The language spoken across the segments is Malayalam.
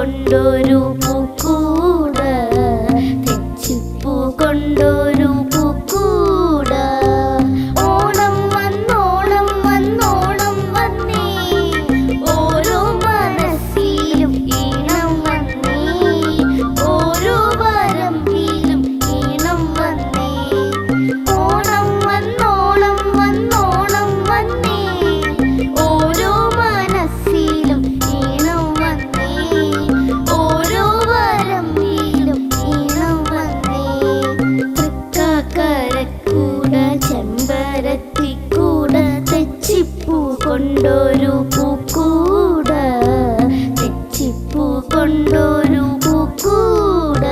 കൊണ്ടൊരു പൂക്കൂട, തെച്ചിപ്പൂ കൊണ്ടൊരു പൂക്കൂട. ഓണം വന്നോണം വന്നോണം വന്നേ, ഓരോ മനസ്സിലും ഈണം വന്നേ, ഓരോ വരമ്പിലും ഈണം വന്നേ. ഓണം വന്നോണം വന്നോണം വന്നേ, ഓരോ മനസ്സിലും ഈണം വന്നേ, ഓരോ വരമ്പിലും ഈണം വന്നേ. തൃക്കാക്കരക്കൂട, ചെമ്പരത്തിക്കൂട, തെച്ചിപ്പൂ കൊണ്ടൊരു പൂക്കൂട, തെച്ചിപ്പൂ കൊണ്ടൊരു പൂക്കൂട.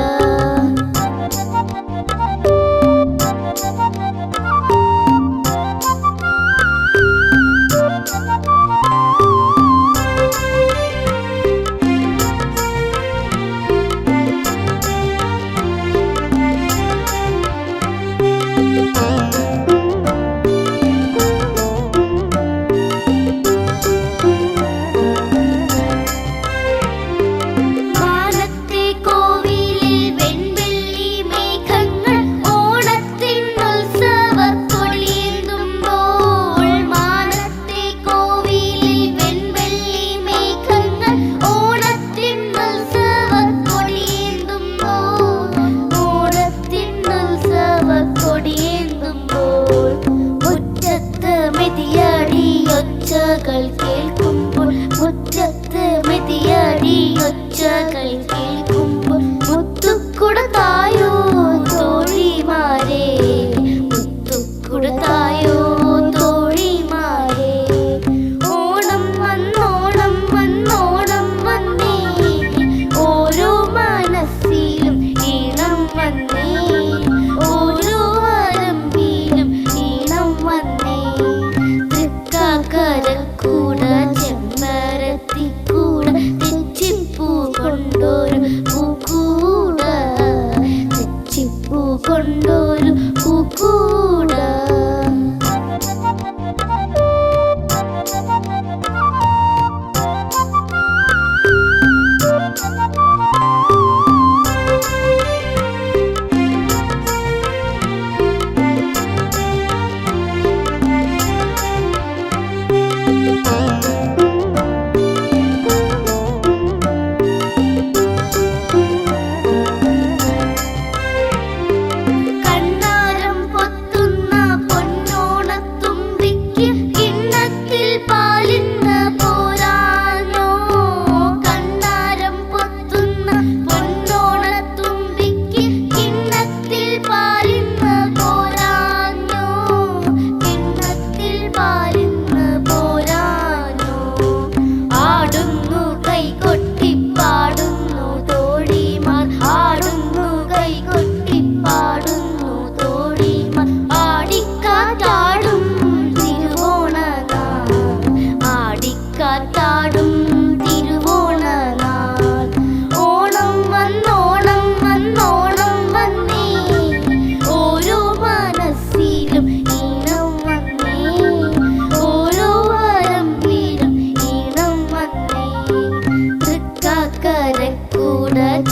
കേൾക്കുമ്പോൾ മുറ്റത്ത് മെതിയടിയൊച്ചകൾ കേൾക്കുമ്പോൾ മുത്തുക്കുട തായോ തോഴിമാരെ, മുത്തുക്കുട തായോ തോഴിമാരെ. ഓണം വന്നോണം വന്നോണം വന്നേ, ഓരോ മനസ്സിലും ഈണം വന്നേ, ഓരോ വരമ്പിലും ഈണം വന്നേ. തൃക്കാക്കരക്കൂട, ചെമ്പരത്തിക്കൂട, തെച്ചിപ്പൂ കൊണ്ടൊരു പൂക്കൂട, തെച്ചിപ്പൂ കൊണ്ടൊരു പൂക്കൂട.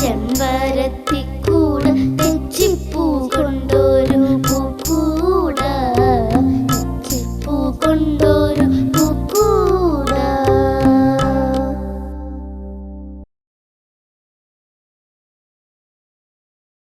ചെമ്പരത്തി